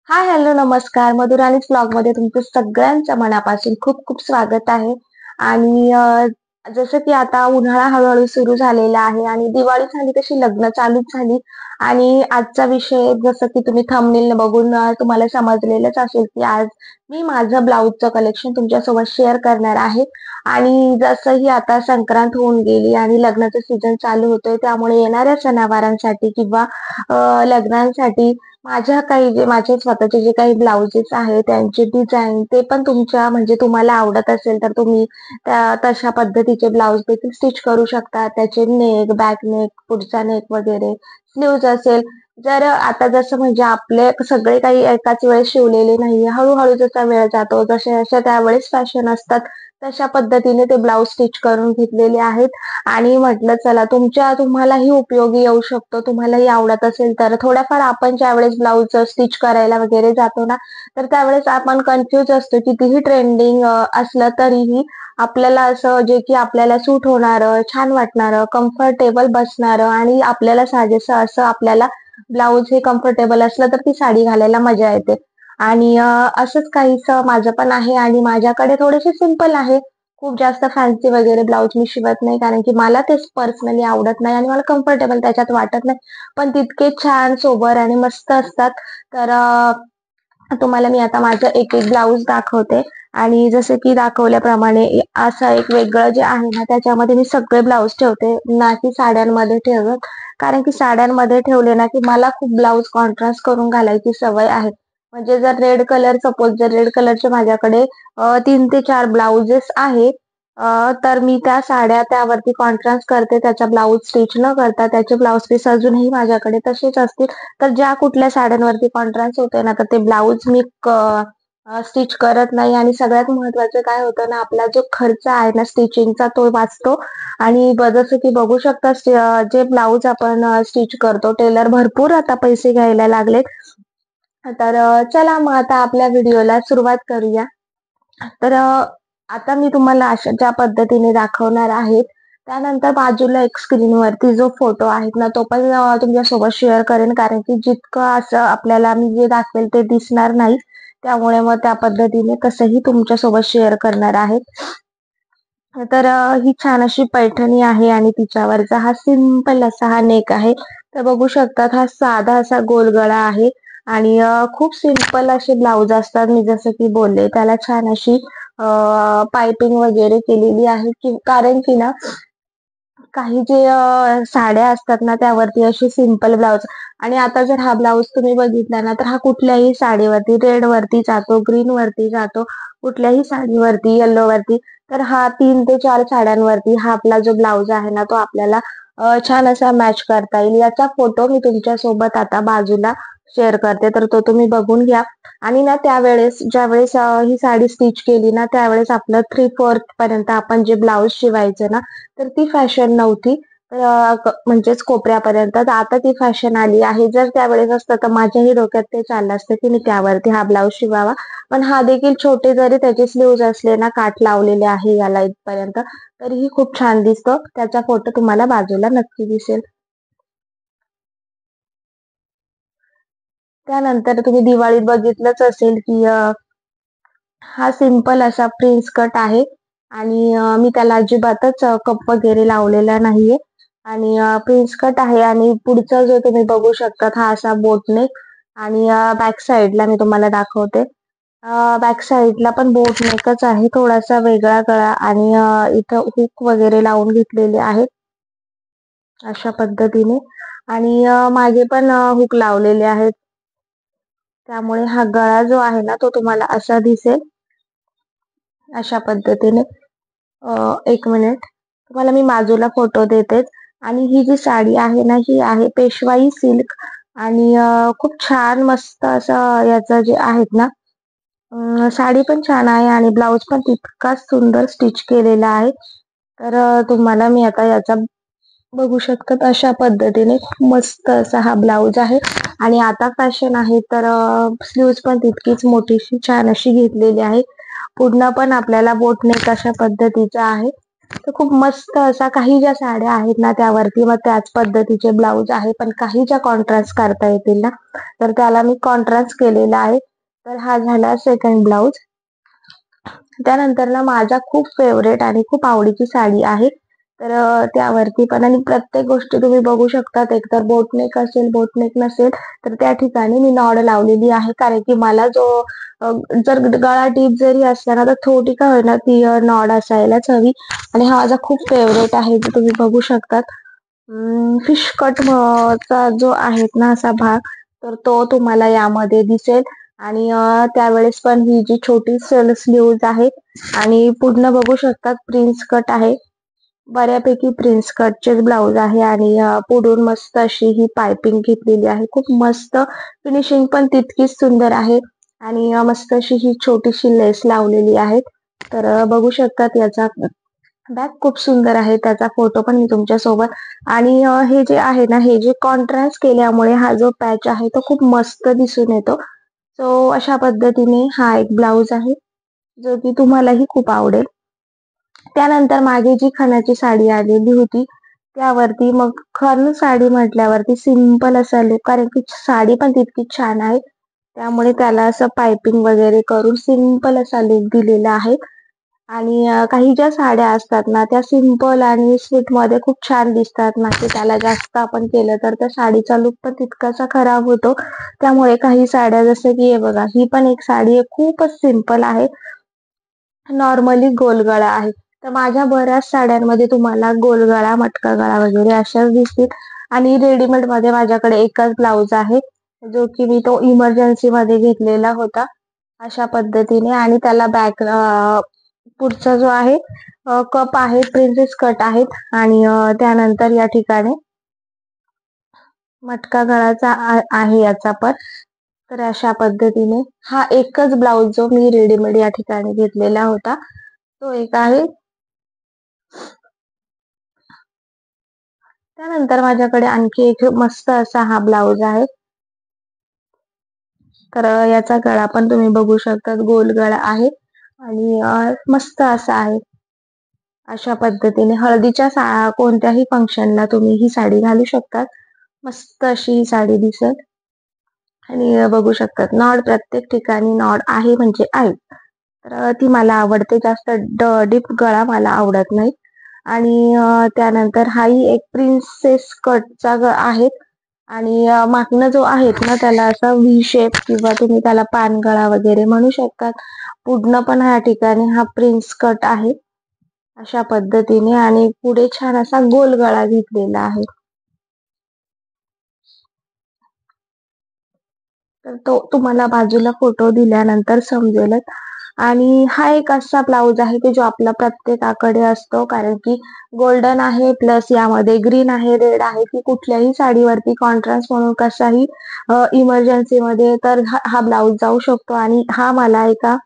हाय, hello, नमस्कार. मधुराणीच ब्लॉगमध्ये तुमचं सगळ्यांचं मनापासून खूप खूप स्वागत आहे. आणि जसं की आता उन्हाळा हळूहळू सुरू झालेला आहे आणि दिवाळी झाली तशी लग्न चालूच झाली. आणि आजचा विषय जसं की तुम्ही थंबनेल बघून तुम्हाला समजलेलंच असेल की आज मी माझं ब्लाऊजचं कलेक्शन तुमच्यासोबत शेअर करणार आहे. आणि जसंही आता संक्रांत होऊन गेली आणि लग्नाचं सीझन चालू होतोय, त्यामुळे येणाऱ्या सणावारांसाठी किंवा लग्नांसाठी माझे स्वतःचे जे काही ब्लाउजेस आहेत त्यांचे डिझाईन ते पण तुमच्या म्हणजे तुम्हाला आवडत असेल तर तुम्ही त्या तशा पद्धतीचे ब्लाउज देखील स्टिच करू शकता. त्याचे नेक, बॅक नेक, पुढचा नेक वगैरे, स्लीव्हज असेल. जर आता जसं म्हणजे आपले सगळे काही एकाच वेळेस शिवलेले नाहीये. हळू जसा वेळ जातो, जशा त्यावेळेस फॅशन असतात, तशा पद्धतीने ते ब्लाउज स्टिच करून घेतलेले आहेत. आणि म्हटलं चला तुम्हालाही उपयोगी येऊ शकतो. तुम्हालाही आवडत असेल तर थोड्याफार आपण ज्यावेळेस ब्लाउज स्टिच करायला वगैरे जातो ना, तर त्यावेळेस आपण कन्फ्यूज असतो. कितीही ट्रेंडिंग असलं तरीही आपल्याला असं जे की आपल्याला सूट होणारं, छान वाटणारं, कम्फर्टेबल बसणारं आणि आपल्याला साजेसं असं आपल्याला ब्लाउज हे कम्फर्टेबल असलं तर ती साडी घालायला मजा येते. आणि असंच काहीसं माझं पण आहे आणि माझ्याकडे थोडेसे सिंपल आहे. खूप जास्त फॅन्सी वगैरे ब्लाउज मी शिवत नाही, कारण की मला ते पर्सनली आवडत नाही आणि मला कम्फर्टेबल त्याच्यात वाटत नाही. पण तितके छान, सोबर आणि मस्त असतात. तर तुम्हाला मी आता माझं एक-एक ब्लाउज दाखवते. आणि जसं की दाखवल्याप्रमाणे असं एक वेगळं जे आहे ना, त्याच्यामध्ये मी सगळे ब्लाउज ठेवते, ना की साड्यांमध्ये ठेवत. कारण की साड्यांमध्ये ठेवले ना, की मला खूप ब्लाउज कॉन्ट्रास्ट करून घालायची सवय आहे. म्हणजे जर रेड कलरचे माझ्याकडे 3 ते 4 ब्लाउजेस आहेत. तर मी त्या साड्या त्यावरती कॉन्ट्रास्ट करते. त्याचा ब्लाउज स्टिच न करता त्याचे ब्लाउज पीस अजूनही माझ्याकडे तसेच असतील. तर ज्या कुठल्या साड्यांवरती कॉन्ट्रास्ट होतोय ना, तर ते ब्लाउज मी स्टिच करत नाही. आणि सगळ्यात महत्त्वाचं काय होतं ना, आपला जो खर्च आहे ना स्टिचिंगचा तो वाचतो. आणि जसं की बघू शकता जे ब्लाउज आपण स्टिच करतो, टेलर भरपूर आता पैसे घ्यायला लागलेत. तर चला मग आता आपल्या व्हिडिओला सुरुवात करूया. तर आता मी तुम्हाला अशा ज्या पद्धतीने दाखवणार आहे, त्यानंतर बाजूला एक स्क्रीनवरती जो फोटो आहे ना, तो पण तुमच्यासोबत शेअर करेन. कारण की जितकं असं आपल्याला मी जे दाखवेल ते दिसणार नाही. त्यामुळे मग त्या पद्धतीने तसंही तुमच्यासोबत शेअर करणार आहे. तर ही छान अशी पैठणी आहे आणि तिच्यावरचा हा सिंपल असा हा नेक आहे. तर बघू शकतात हा साधा असा गोल गळा आहे. आणि खूप सिंपल असे ब्लाउज असतात. मी जसं की बोलले त्याला छान अशी पाइपिंग वगैरे केलेली आहे, की कारण की ना काही जे साड्या असतात ना त्यावरती असे सिंपल ब्लाउज. आणि आता जर हा ब्लाउज तुम्ही बघितला ना, तर हा कुठल्याही साडीवरती रेड वरती जातो, ग्रीन वरती जातो, कुठल्याही साडीवरती, येलो वरती. तर हा 3 ते 4 साड्यांवरती हा आपला जो ब्लाउज आहे ना, तो आपल्याला छान असा मॅच करता येईल. याचा फोटो मी तुमच्यासोबत आता बाजूला शेअर करते, तर तो तुम्ही बघून घ्या. आणि ना ज्यावेळेस ही साडी स्टिच केली ना, त्यावेळेस आपलं 3/4 पर्यंत आपण जे ब्लाउज शिवायचं ना, तर ती फॅशन नव्हती. तर म्हणजेच कोपऱ्यापर्यंत. तर आता ती फॅशन आली आहे. जर त्यावेळेस असतं तर माझ्याही डोक्यात ते चाललं असतं, की मी त्यावरती हा ब्लाउज शिवावा. पण हा देखील छोटे जरी त्याचे स्लीव्हज असले ना, काठ लावलेले आहे याला इथपर्यंत, तरीही खूप छान दिसतो. त्याचा फोटो तुम्हाला बाजूला नक्की दिसेल. त्यानंतर तुम्ही दिवाळीत बघितलंच असेल, की हा सिंपल असा प्रिन्स कट आहे. आणि मी त्याला अजिबातच कप वगैरे लावलेला नाहीये. आणि प्रिन्स कट आहे आणि पुढचा जो तुम्ही बघू शकता हा असा बोट नेक. आणि बॅक साइडला मी तुम्हाला दाखवते. बॅक साइडला पण बोट नेकच आहे, थोडासा वेगळा गळा. आणि इथं हुक वगैरे लावून घेतलेले आहेत अशा पद्धतीने. आणि मागे पण हुक लावलेले आहेत. त्यामुळे हा गळा जो आहे ना, तो तुम्हाला असा दिसेल अशा पद्धतीने. एक मिनिट, तुम्हाला मी बाजूला फोटो देतेच. आणि ही जी साडी आहे ना, ही आहे पेशवाई सिल्क. आणि खूप छान मस्त असं याचं जे आहेत ना, साडी पण छान आहे आणि ब्लाउज पण तितकाच सुंदर स्टिच केलेला आहे. तर तुम्हाला मी आता याचा बघू शकतात अशा पद्धतीने खूप मस्त असा हा ब्लाउज आहे. आणि आता फॅशन आहे तर स्लीव्हज पण तितकीच मोठीशी छान अशी घेतलेली आहे. पुढनं पण आपल्याला बोटनेक अशा पद्धतीचा आहे. तर खूप मस्त असा काही ज्या साड्या आहेत ना त्यावरती मग त्याच पद्धतीचे ब्लाऊज आहे, पण काही ज्या कॉन्ट्रास्ट करता येतील ना, तर त्याला मी कॉन्ट्रास्ट केलेला आहे. तर हा झाला सेकंड ब्लाऊज. त्यानंतर ना माझा खूप फेवरेट आणि खूप आवडीची साडी आहे. तर त्यावरती पण आणि प्रत्येक गोष्टी तुम्ही बघू शकतात. एकतर बोटनेक असेल, बोटनेक नसेल, तर त्या ठिकाणी मी नॉड लावलेली आहे. कारण की मला अ, जर गळा डीप जरी असला ना, तर थोडी का होईना ती नॉड असायलाच हवी. आणि हा माझा खूप फेवरेट आहे, जे तुम्ही बघू शकतात. फिश कट चा जो आहे ना असा भाग, तर तो तुम्हाला यामध्ये दिसेल. आणि त्यावेळेस पण ही जी छोटी स्लीव्हज आहे आणि पूर्ण बघू शकतात प्रिन्स कट आहे. बऱ्यापैकी प्रिन्स कटचेच ब्लाउज आहे आणि पुढून मस्त अशी ही पायपिंग घेतलेली आहे. खूप मस्त फिनिशिंग पण तितकीच सुंदर आहे आणि मस्त अशी ही छोटीशी लेस लावलेली आहे. तर बघू शकतात याचा बॅग खूप सुंदर आहे. त्याचा फोटो पण मी तुमच्यासोबत आणि हे जे आहे ना, हे जे कॉन्ट्रास्ट केल्यामुळे हा जो पॅच आहे तो खूप मस्त दिसून येतो. सो अशा पद्धतीने हा एक ब्लाउज आहे, जो की तुम्हालाही खूप आवडेल. त्यानंतर मागे जी खणाची साडी आलेली होती, त्यावरती मग खण साडी म्हटल्यावरती सिंपल असा लूक, कारण की साडी पण तितकीच छान आहे. त्यामुळे त्याला असं पाइपिंग वगैरे करून सिंपल असा लूक दिलेला आहे. आणि काही ज्या साड्या असतात ना, त्या सिंपल आणि स्वीटमध्ये खूप छान दिसतात ना, की त्याला जास्त आपण केलं तर त्या साडीचा लूक पण तितकासा खराब होतो. त्यामुळे काही साड्या जसं की हे बघा, ही पण एक साडी आहे, खूपच सिंपल आहे. नॉर्मली गोलगळा आहे. तर माझ्या बऱ्याच साड्यांमध्ये तुम्हाला गोलगळा, मटका गळा वगैरे अशाच दिसतील. आणि रेडीमेडमध्ये माझ्याकडे एकच ब्लाउज आहे, जो की मी तो इमर्जन्सीमध्ये घेतलेला होता. अशा पद्धतीने आणि त्याला पुढचा जो आहे कप आहे, प्रिन्सेस कट आहेत आणि त्यानंतर या ठिकाणी मटका गळाचा आहे याचा पण. तर अशा पद्धतीने हा एकच ब्लाउज जो मी रेडीमेड या ठिकाणी घेतलेला होता, तो एक आहे. त्यानंतर माझ्याकडे आणखी एक मस्त असा हा ब्लाउज आहे. तर याचा गळा पण तुम्ही बघू शकता, गोल गळा आहे आणि मस्त असा आहे. अशा पद्धतीने हळदीच्या कोणत्याही फंक्शनला तुम्ही ही साडी घालू शकतात. मस्त अशी ही साडी दिसेल. आणि बघू शकतात नॉड प्रत्येक ठिकाणी नॉड आहे म्हणजे आहे. तर ती मला आवडते. जास्त डीप गळा मला आवडत नाही. आणि त्यानंतर हाही एक प्रिन्सेस कटचा आहे आणि मागनं जो आहेत ना त्याला असा व्ही शेप किंवा तुम्ही त्याला पानगळा वगैरे म्हणू शकतात. पुढनं पण ह्या ठिकाणी हा प्रिन्स कट आहे. अशा पद्धतीने आणि पुढे छान असा गोल गळा घेतलेला आहे. तर तो तुम्हाला बाजूला फोटो दिल्यानंतर समजेलच. आणि हा एक असा ब्लाउज आहे की जो आपला प्रत्येकाकडे असतो, कारण की गोल्डन आहे प्लस यामध्ये ग्रीन आहे, रेड आहे, की कुठल्याही साडीवरती कॉन्ट्रास्ट म्हणून कशाही इमर्जन्सीमध्ये तर हा ब्लाउज जाऊ शकतो. आणि हा मला एका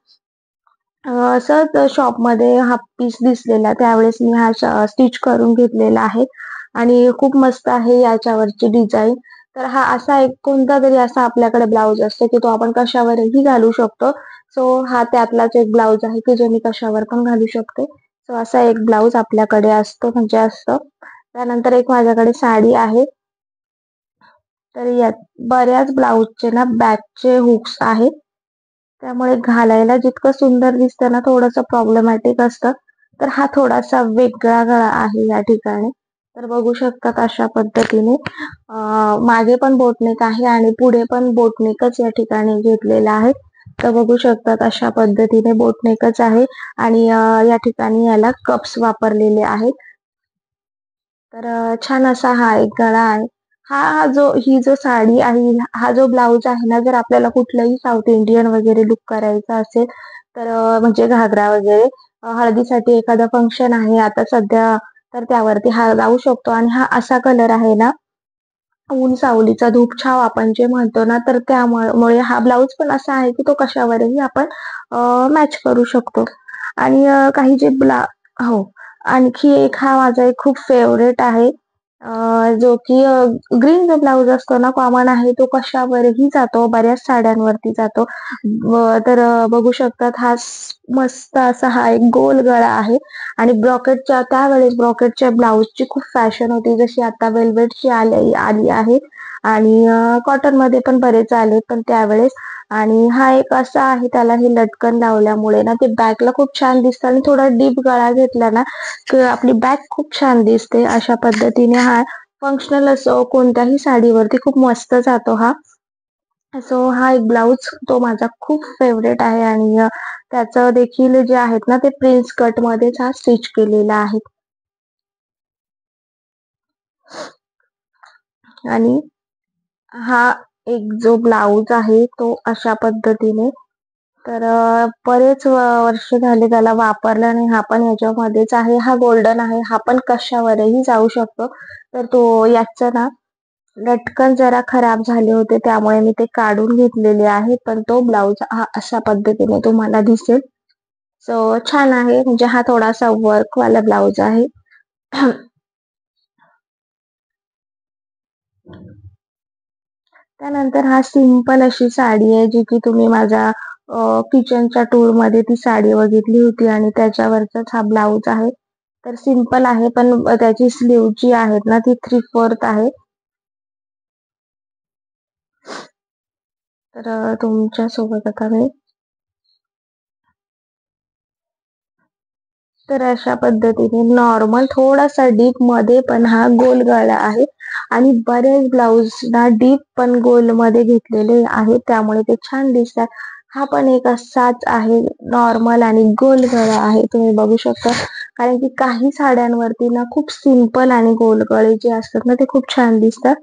असंच शॉपमध्ये हा पीस दिसलेला, त्यावेळेस मी हा स्टिच करून घेतलेला आहे आणि खूप मस्त आहे याच्यावरची डिझाइन. तर हा असा एक कोणता तरी असा आपल्याकडे ब्लाउज असतो, की तो आपण कशावरही घालू शकतो. सो हा त्यातलाच एक ब्लाउज आहे, की जो मी कशावर पण घालू शकते. सो असा एक ब्लाउज आपल्याकडे असतो म्हणजे असतं. त्यानंतर एक माझ्याकडे साडी आहे. तर यात बऱ्याच ब्लाउजचे ना बॅकचे हुक्स आहेत. त्यामुळे घालायला जितकं सुंदर दिसतं ना, थोडंसं प्रॉब्लेमॅटिक असतं. तर हा थोडासा वेगळा गळा आहे या ठिकाणी. तर बघू शकतात अशा पद्धतीने मागे पण बोटनेक आहे आणि पुढे पण बोटनेकच या ठिकाणी घेतलेला आहे. तर बघू शकतात अशा पद्धतीने बोटनेकच आहे आणि या ठिकाणी याला कप्स वापरलेले आहेत. तर छान असा हा एक गळा आहे. ही जो साडी आहे, हा जो ब्लाउज आहे ना, जर आपल्याला कुठलंही साऊथ इंडियन वगैरे लूक करायचा असेल, तर म्हणजे घागरा वगैरे हळदीसाठी एखादं फंक्शन आहे आता सध्या, तर त्यावरती हा लावू शकतो. आणि हा असा कलर आहे ना, ऊन सावलीचा धूपछाव आपण जे म्हणतो ना, तर त्यामुळे हा ब्लाउज पण असा आहे की तो कशावरही आपण मॅच करू शकतो. आणि काही जे हो. आणखी एक हा माझा एक खूप फेवरेट आहे. जो की ग्रीन जो ब्लाउज असतो ना कॉमन आहे तो कशावरही जातो, बऱ्याच साड्यांवरती जातो. तर बघू शकतात मस्त असा हा एक गोल गळा आहे आणि त्यावेळेस ब्रॉकेटच्या ब्लाउजची खूप फॅशन होती, जशी आता वेल्वेटची आली आली आहे आणि कॉटनमध्ये पण बरेच आले पण त्यावेळेस. आणि हा एक असा आहे त्याला हे लटकन लावल्यामुळे ना ते बॅकला खूप छान दिसतं आणि थोडा डीप गळा घेतला ना तर आपली बॅक खूप छान दिसते. अशा पद्धतीने हा फंक्शनल असो कोणत्याही साडीवरती खूप मस्त जातो हा. सो हा एक ब्लाउज तो माझा खूप फेवरेट आहे आणि त्याचं देखील जे आहेत ना ते प्रिन्स कट मध्येच हा स्टिच केलेला आहे. आणि हा एक जो ब्लाउज आहे तो अशा पद्धतीने तर बरेच वर्ष झाले त्याला वापरला आणि हा पण याच्यामध्येच आहे. हा गोल्डन आहे. हा पण कशावरही जाऊ शकतो. तर तो याचं ना लटकन जरा खराब झाले होते त्यामुळे मी ते काढून घेतलेले आहे. पण तो ब्लाउज हा अशा पद्धतीने तुम्हाला दिसेल. सो छान आहे म्हणजे हा थोडासा वर्कवाला ब्लाउज आहे. त्यानंतर हा सिंपल अशी साडी आहे जी की तुम्ही माझ्या किचनच्या टूर मध्ये ती साडी बघितली होती आणि त्याच्यावरचाच हा ब्लाउज आहे. तर सिंपल आहे पण त्याची स्लीव जी आहेत ना ती 3/4 आहे. तर तुमच्या सोबत आता मी तर अशा पद्धतीने नॉर्मल थोडासा डीप मध्ये पण हा गोल गळा आहे आणि बरेच ब्लाऊज ना डीप पण गोल मध्ये घेतलेले आहेत त्यामुळे ते छान दिसतात. हा पण एक असाच आहे नॉर्मल आणि गोल गळा आहे तुम्ही बघू शकता. कारण की काही साड्यांवरती ना खूप सिंपल आणि गोल गळे जे असतात ना ते खूप छान दिसतात.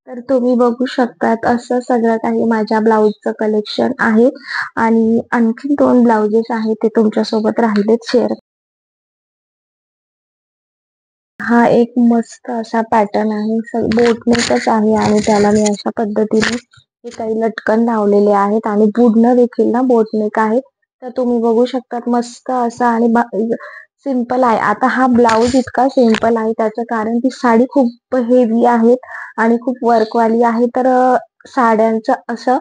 तर तुम्ही बघू शकतात असं सगळं काही माझ्या ब्लाऊजचं कलेक्शन आहे आणि आणखी 2 ब्लाउजेस आहेत ते तुमच्यासोबत राहिलेत शेअर. हा एक मस्त असा पॅटर्न आहे. बोटनेकच आहे आणि त्याला मी अशा पद्धतीने हे काही लटकन लावलेले आहेत आणि पुढनं देखील ना बोटनेक आहे. तर तुम्ही बघू शकतात मस्त असा आणि सिंपल आहे. आता हा ब्लाउज इतका सिंपल आहे त्याचं कारण ती साडी खूप हेवी आहे आणि खूप वर्कवाली आहे. तर साड्यांचं असं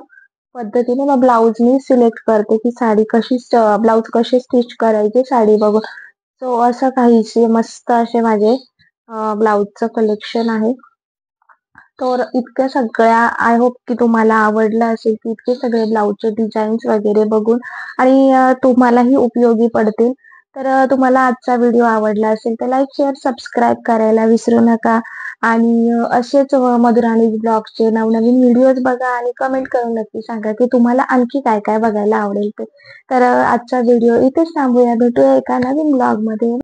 पद्धतीने मग ब्लाउज मी सिलेक्ट करते की साडी कशी ब्लाउज कसे स्टिच करायचे साडी बघून. सो असं काहीसे मस्त असे माझे ब्लाउजचं कलेक्शन आहे. तर इतक्या सगळ्या आय होप की तुम्हाला आवडलं असेल की इतके सगळे ब्लाउजचे डिझाईन्स वगैरे बघून आणि तुम्हालाही उपयोगी पडतील. तर तुम्हाला आजचा व्हिडिओ आवडला असेल तर लाईक, शेअर, सबस्क्राईब करायला विसरू नका आणि असेच मधुराणी ब्लॉगचे नवनवीन व्हिडिओज बघा आणि कमेंट करून नक्की सांगा की तुम्हाला आणखी काय काय बघायला आवडेल ते. तर आजचा व्हिडिओ इथेच थांबूया. भेटूया एका नवीन ब्लॉगमध्ये.